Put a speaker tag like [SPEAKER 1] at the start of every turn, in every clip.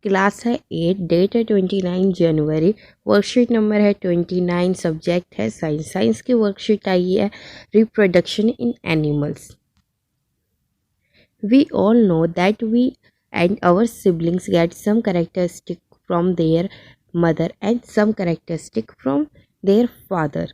[SPEAKER 1] Class है 8, date है 29 जनवरी, worksheet number है 29, सब्जेक्ट है साइंस। साइंस की वर्कशीट आई है reproduction in animals. We all know that we and our siblings get some characteristic from their mother and some characteristic from their father.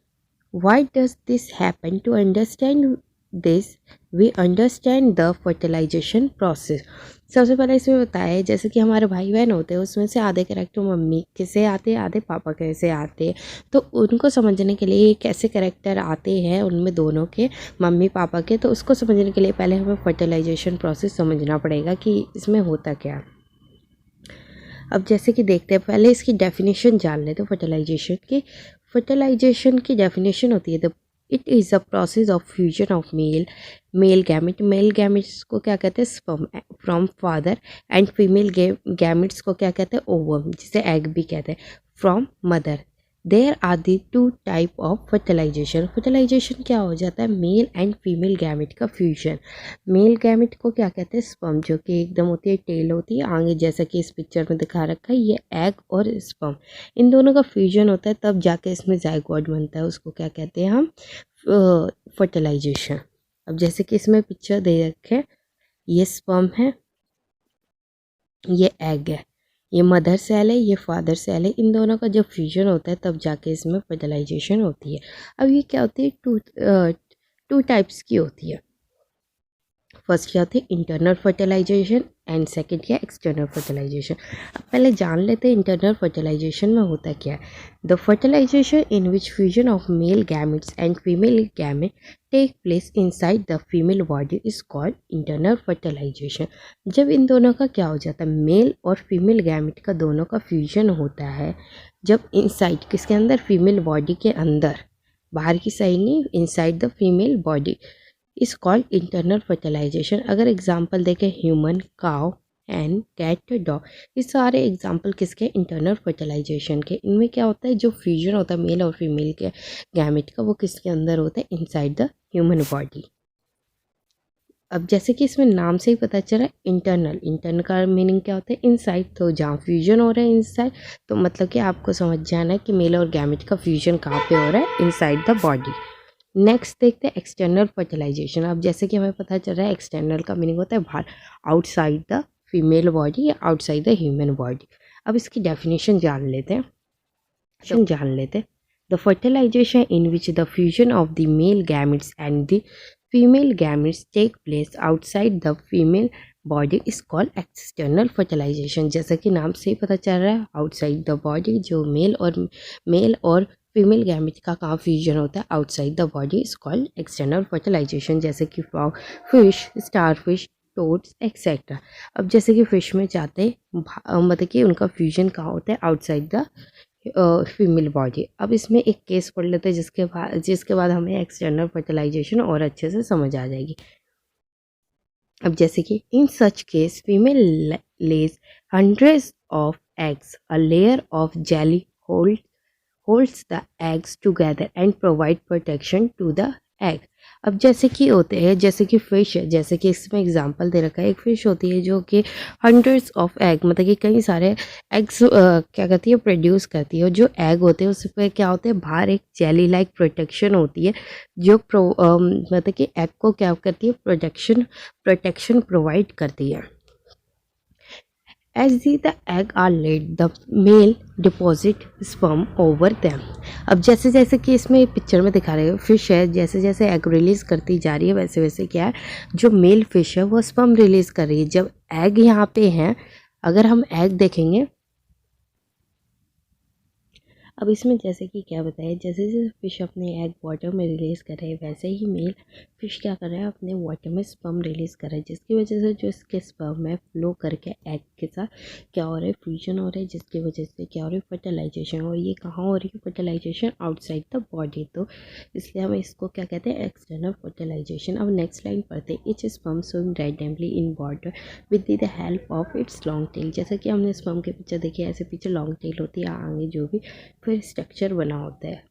[SPEAKER 1] Why does this happen? To understand this, we understand the fertilization process. सबसे पहले इसमें बताया है जैसे कि हमारे भाई बहन होते हैं उसमें से आधे कैरेक्टर मम्मी के से आते हैं, आधे पापा के से आते हैं। तो उनको समझने के लिए कैसे कैरेक्टर आते हैं उनमें दोनों के, मम्मी पापा के, तो उसको समझने के लिए पहले हमें फर्टिलाइजेशन प्रोसेस समझना पड़ेगा कि इसमें होता क्या। अब जैसे कि देखते हैं, पहले इसकी डेफिनेशन जान लेते हैं फर्टिलाइजेशन की। फर्टिलाइजेशन की डेफिनेशन होती है the it is a process of fusion of male gamete. Male gametes को क्या कहते हैं? Sperm from father, and female gametes को क्या कहते हैं? ओवम, जिसे एग भी कहते हैं, from mother. There are the two type of fertilisation. Fertilisation क्या हो जाता है? मेल एंड फीमेल गैमेट का फ्यूजन। मेल गैमेट को क्या कहते हैं? स्पर्म, जो कि एकदम होती है, टेल होती है आगे, जैसा कि इस पिक्चर में दिखा रखा है। ये एग और स्पर्म, इन दोनों का फ्यूजन होता है, तब जाके इसमें जाइगोट बनता है। उसको क्या कहते हैं हम? फर्टिलाइजेशन। अब जैसे कि इसमें पिक्चर दे रखे हैं, ये स्पर्म है, ये एग है, ये मदर सेल है, ये फादर सेल है। इन दोनों का जब फ्यूजन होता है तब जाके इसमें फर्टिलाइजेशन होती है। अब ये क्या होती है? टू टाइप्स की होती है। फर्स्ट क्या होती है? इंटरनल फर्टिलाइजेशन, एंड सेकंड क्या? External fertilisation. अब पहले जान लेते हैं इंटरनल फर्टिलाइजेशन में होता क्या है। The fertilisation in which fusion of male gametes and female gamete take place inside the female body is called internal fertilisation. जब इन दोनों का क्या हो जाता है? मेल और फीमेल गैमेट का दोनों का फ्यूजन होता है, जब इनसाइड किसके अंदर? फीमेल बॉडी के अंदर, बाहर की साइड नहीं, inside the female body is called internal fertilisation. अगर एग्जांपल देखें, human, cow and cat, dog, ये सारे एग्जांपल किसके? इंटरनल फर्टिलाइजेशन के। इनमें क्या होता है? जो फ्यूजन होता है मेल और फीमेल के गैमेट का, वो किसके अंदर होता है? Inside the human body. अब जैसे कि इसमें नाम से ही पता चला, इंटरनल, इंटरनल का मीनिंग क्या होता है? इनसाइड। तो जहाँ फ्यूजन हो रहा है इनसाइड, तो मतलब कि आपको समझ जाना है कि मेल और गैमेट का फ्यूजन कहाँ पे हो रहा है? Inside the body. नेक्स्ट देखते हैं एक्सटर्नल फर्टिलाइजेशन। अब जैसे कि हमें पता चल रहा है एक्सटर्नल का मीनिंग होता है बाहर, आउटसाइड द फीमेल बॉडी या आउटसाइड द ह्यूमन बॉडी। अब इसकी डेफिनेशन जान लेते हैं। The fertilisation in which the fusion of the male gametes and the female gametes take place outside the female body is called external fertilisation. जैसा कि नाम से ही पता चल रहा है, आउटसाइड द बॉडी, जो मेल और फीमेल गैमेट का कहाँ फ्यूजन होता है? Outside the body is called external fertilisation. जैसे कि frog, fish, starfish, toads etcetera. अब जैसे कि फिश में जाते मतलब कि उनका फ्यूजन कहाँ होता है? Outside the female body. अब इसमें एक केस पढ़ लेते हैं जिसके बाद हमें एक्सटर्नल फर्टिलाइजेशन और अच्छे से समझ आ जाएगी। अब जैसे कि in such case female lays hundreds of eggs, a layer of jelly holds the eggs together and provide protection to the egg। अब जैसे कि होते हैं, जैसे कि फ़िश है, जैसे कि इसमें एग्जांपल दे रखा है, एक फ़िश होती है जो कि हंड्रेड्स ऑफ एग, मतलब कि कई सारे एग्स क्या करती है? प्रोड्यूस करती है। और जो एग होते हैं उस पर क्या होते हैं? बाहर एक जेली लाइक प्रोटेक्शन होती है, जो मतलब कि एग को क्या करती है? प्रोटेक्शन प्रोवाइड करती है। As the egg are laid, the male deposit sperm over them। अब जैसे जैसे कि इसमें पिक्चर में दिखा रहे हो, फिश है, जैसे जैसे एग रिलीज़ करती जा रही है, वैसे वैसे क्या है? जो मेल फिश है वो स्पर्म रिलीज़ कर रही है। जब एग यहाँ पे हैं, अगर हम एग देखेंगे, अब इसमें जैसे कि क्या बताया, जैसे जैसे फिश अपने एग वाटर में रिलीज़ कर रहे हैं, वैसे ही मेल फिश क्या कर रहा है? अपने वाटर में स्पर्म रिलीज़ कर रहा है, जिसकी वजह से जो इसके स्पर्म है फ्लो करके एग के साथ क्या हो रहा है? फ्यूजन हो रहा है, जिसकी वजह से क्या हो रही है? फर्टिलाइजेशन। और ये कहाँ हो रही है फर्टिलाइजेशन? Outside the body. तो इसलिए हम इसको क्या कहते हैं? External fertilisation. अब नेक्स्ट लाइन पढ़ते हैं, each sperm swim randomly in water with the help of its long tail. जैसा कि हमने स्पर्म के पीछे देखी, ऐसे पीछे लॉन्ग टेल होती है, आगे जो भी फिर स्ट्रक्चर बना होता है।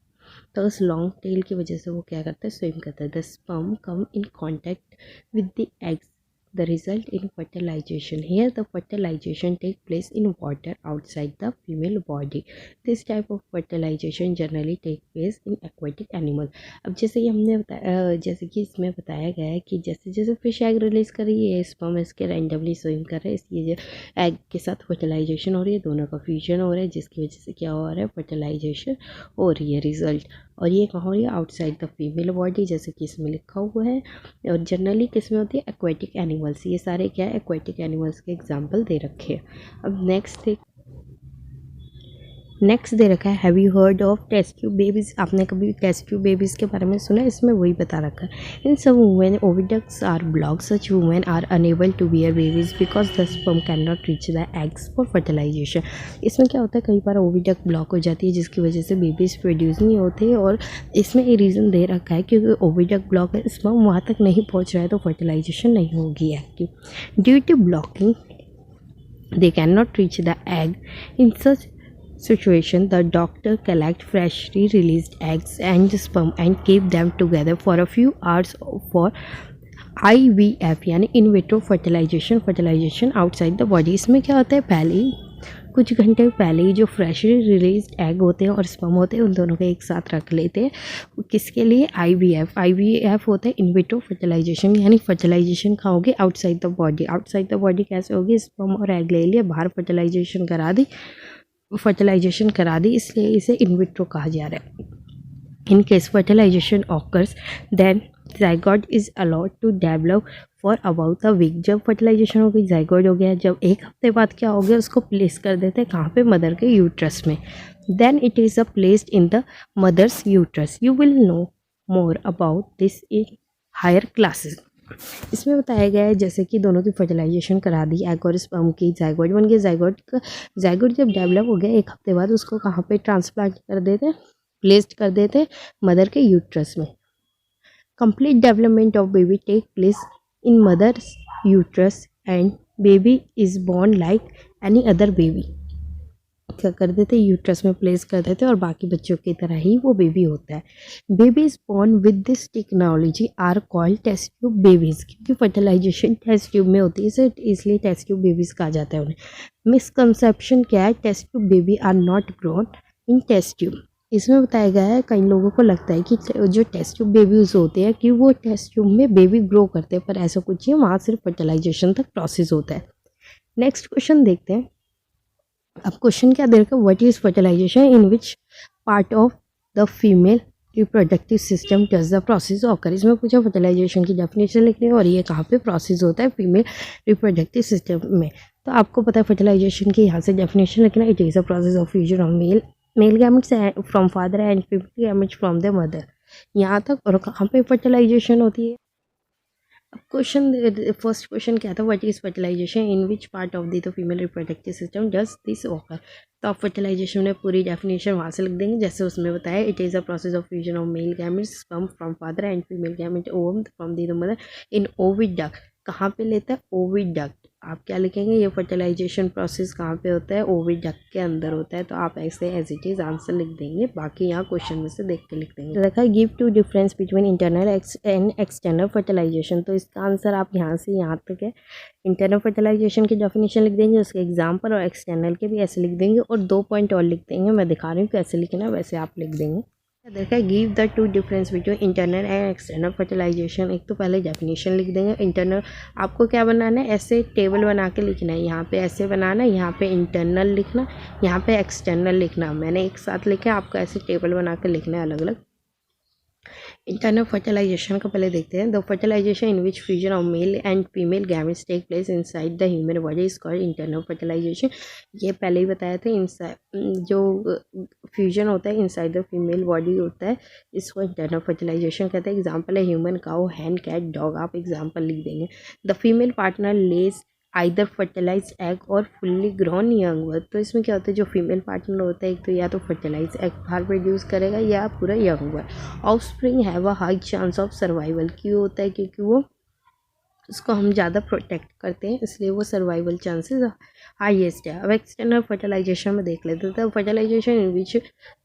[SPEAKER 1] तो उस लॉन्ग टेल की वजह से वो क्या करता है? स्विम करता है। The sperm come in contact with the eggs the result in fertilization. Here the fertilization take place in water outside the female body. This type of fertilization generally take place in aquatic animal. अब जैसे कि हमने बताया, जैसे कि इसमें बताया गया है कि जैसे जैसे फिश एग रिलीज कर रही है, स्पर्म इसके रैंडमली स्विम कर रहे हैं, इसलिए एग के साथ फर्टिलाइजेशन हो रही है, दोनों का फ्यूजन हो रहा है, जिसकी वजह से क्या हो रहा है, फर्टिलाइजेशन हो रही है रिजल्ट। और ये कहाँ हो रही है, आउटसाइड द फीमेल बॉडी, जैसे कि इसमें लिखा हुआ है। और जनरली किस में होती है, एक्वेटिक एनिमल्स। ये सारे क्या है, एक्वेटिक एनिमल्स के एग्जाम्पल दे रखे हैं। अब नेक्स्ट दे रखा है, have you heard of test tube babies. आपने कभी टेस्ट ट्यूब बेबीज के बारे में सुना है? इसमें वही बता रखा है। In some women oviducts are blocked, such women are unable to bear babies because the sperm can not reach the eggs for fertilization. इसमें क्या होता है, कई बार ओविडक्ट ब्लॉक हो जाती है, जिसकी वजह से बेबीज प्रोड्यूस नहीं होते। और इसमें ये रीज़न दे रखा है क्योंकि ओविडक्ट ब्लॉक है, स्पर्म वहाँ तक नहीं पहुँच रहा है, तो फर्टिलाइजेशन नहीं होगी active. Due to blocking they cannot reach the egg. In such situation, the doctor collect freshly released eggs and sperm and keep them together for a few hours for IVF यानी in vitro fertilisation outside the body. इसमें क्या होता है, पहले ही कुछ घंटे पहले ही जो फ्रेशली रिलीज्ड एग होते हैं और स्पर्म होते हैं, उन दोनों को एक साथ रख लेते हैं। किसके लिए, IVF होता है इन विट्रो फर्टिलाइजेशन, यानी फर्टिलाइजेशन कहाँ होगी, outside the body. Outside the body कैसे होगी, स्पर्म और एग ले लिए, बाहर फर्टिलाइजेशन करा दी, इसलिए इसे इन विट्रो कहा जा रहा है। In case fertilisation occurs then zygote is allowed to develop for about a week. जब फर्टिलाइजेशन हो गई, zygote हो गया, जब एक हफ्ते बाद क्या हो गया, उसको प्लेस कर देते हैं कहाँ पे, मदर के यूट्रस में। Then it is a placed in the mother's uterus. You will know more about this in higher classes. इसमें बताया गया है जैसे कि दोनों की फर्टिलाइजेशन करा दी, एग और स्पर्म की, zygote बन गया। zygote जब डेवलप हो गया, एक हफ्ते बाद उसको कहाँ पे ट्रांसप्लांट कर देते, प्लेस्ड कर देते, मदर के यूट्रस में। Complete development of baby take place in mother's uterus and baby is born like any other baby। क्या कर देते, यूट्रस में प्लेस कर देते और बाकी बच्चों की तरह ही वो बेबी होता है। Baby is born with this technology are called test tube babies, क्योंकि फर्टिलाइजेशन टेस्ट ट्यूब में होती है, इसलिए टेस्ट ट्यूब बेबीज कहा जाता है उन्हें। मिसकंसेप्शन क्या है, test tube baby are not grown in test tube. इसमें बताया गया है, कई लोगों को लगता है कि जो टेस्ट ट्यूब बेबीज होते हैं कि वो टेस्ट ट्यूब में बेबी ग्रो करते हैं, पर ऐसा कुछ नहीं है, वहाँ सिर्फ फर्टिलाइजेशन तक प्रोसेस होता है। नेक्स्ट क्वेश्चन देखते हैं। अब क्वेश्चन क्या दे रखा है, what is fertilisation, in which part of the female reproductive system does the process occur. इसमें पूछा फर्टिलाइजेशन की डेफिनेशन लिखनी है और ये कहाँ पे प्रोसेस होता है, फीमेल रिप्रोडक्टिव सिस्टम में। तो आपको पता है फर्टिलाइजेशन की यहाँ से डेफिनेशन लिखना, it is a process of fusion of male gametes from father and female gametes from the mother. यहाँ तक। और कहाँ पे फर्टिलाइजेशन होती है। अब क्वेश्चन, फर्स्ट क्वेश्चन क्या था, what is fertilisation, in which part of the female reproductive system does this occur. तो आप फर्टिलाइजेशन में पूरी डेफिनेशन वहाँ से लिख देंगे, जैसे उसमें बताया, it is a process of fusion of male gametes sperm from father and female gamete ovum from the mother in oviduct. कहाँ पे लेता है, ओविडक्ट। आप क्या लिखेंगे, ये फर्टिलाइजेशन प्रोसेस कहाँ पे होता है, ओविडक्ट के अंदर होता है। तो आप ऐसे एज इट इज़ आंसर लिख देंगे, बाकी यहाँ क्वेश्चन में से देख के लिख देंगे। देखा, give two difference between internal and external fertilisation. तो इसका आंसर आप यहाँ से यहाँ तक है। इंटरनल फर्टिलाइजेशन की डेफिनेशन लिख देंगे, उसके एग्जाम्पल, और एक्सटर्नल के भी ऐसे लिख देंगे, और 2 पॉइंट और लिख देंगे। मैं दिखा रही हूँ कैसे लिखना, वैसे आप लिख देंगे। देखा, give the two difference between internal and external fertilisation. एक तो पहले डेफिनेशन लिख देंगे। इंटरनल आपको क्या बनाना है, ऐसे टेबल बना के लिखना है, यहाँ पे ऐसे बनाना है, यहाँ पे इंटरनल लिखना, यहाँ पे एक्सटर्नल लिखना। मैंने एक साथ लिखा, आपको ऐसे टेबल बना के लिखना है अलग अलग। इंटरनल फर्टिलाइजेशन का पहले देखते हैं। The fertilisation in which fusion of male and female gametes take place inside the human body is called internal fertilisation. ये पहले ही बताया था, इनसाइड जो फ्यूजन होता है इनसाइड द फीमेल बॉडी होता है, इसको इंटरनल फर्टिलाइजेशन कहते हैं। एग्जाम्पल है human, cow, hen, cat, dog. आप एग्जाम्पल लिख देंगे। The female partner lays either fertilise egg और फुल्ली ग्रोन यंग बर्ड। तो इसमें क्या होता है, जो फीमेल पार्टनर होता है, एक तो या तो फर्टिलाइज एग बाहर प्रोड्यूस करेगा या पूरा young bird. Offspring have a high chance of survival. क्यों होता है, क्योंकि वो उसको हम ज़्यादा प्रोटेक्ट करते हैं, इसलिए वो सर्वाइवल चांसेस हाईएस्ट है। अब एक्सटर्नल फर्टिलाइजेशन में देख लेते हैं। The fertilisation in which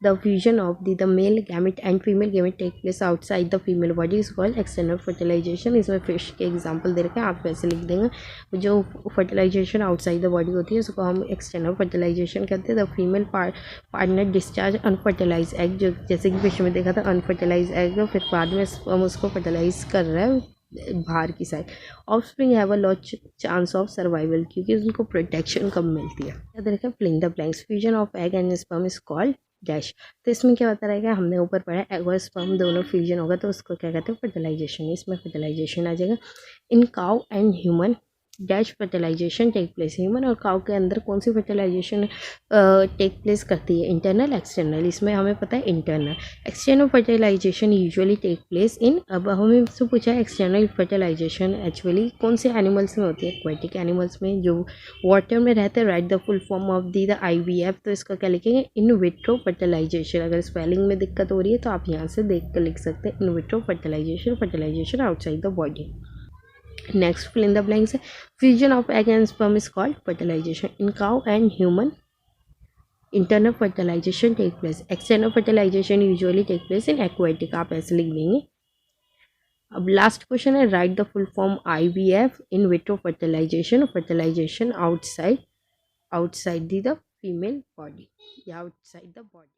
[SPEAKER 1] the fusion of the male gamete and female gamete take place outside the female body is called external fertilisation. इसमें फिश के एग्जाम्पल दे रखे हैं, आप वैसे लिख देंगे। जो फर्टिलाइजेशन आउटसाइड द बॉडी होती है उसको हम एक्सटर्नल फर्टिलाइजेशन कहते हैं। The female partner discharge unfertilize egg, जो जैसे कि फिश में देखा था अनफर्टिलाइज एग, फिर बाद में हम उसको फर्टिलाइज कर रहे हैं बाहर की side. Offspring have a lot chance of survival, क्योंकि उनको प्रोटेक्शन कम मिलती है। याद रखें filling the blanks, fusion of egg and sperm is called dash. तो इसमें क्या होता रहेगा, हमने ऊपर पढ़ा एग और स्पर्म दोनों फ्यूजन होगा तो उसको क्या कहते हैं, फर्टिलाइजेशन। इसमें फर्टिलाइजेशन आ जाएगा। In cow and human dash fertilisation take place. Human और काउ के अंदर कौन सी फर्टिलाइजेशन टेक प्लेस करती है, इंटरनल एक्सटर्नल। इसमें हमें पता है internal. External fertilisation usually take place in, अब हमें से पूछा है एक्सटर्नल फर्टिलाइजेशन एक्चुअली कौन से एनिमल्स में होती है, एक्वेटिक एनिमल्स में जो वाटर में रहते हैं। Right the full form of the IVF, तो इसका क्या लिखेंगे, इन विट्रो फर्टिलाइजेशन। अगर स्पेलिंग में दिक्कत हो रही है तो आप यहाँ से देख कर लिख सकते हैं in vitro fertilisation, fertilisation outside the body. Next, fill in the blanks. Fusion of egg and sperm is called fertilization. In cow and human, internal fertilization take place. External fertilization usually take place in aquatic. आप ऐसे लिख देंगे। अब last question है, write the full form IVF, in vitro fertilisation, fertilisation outside the female body या outside the body.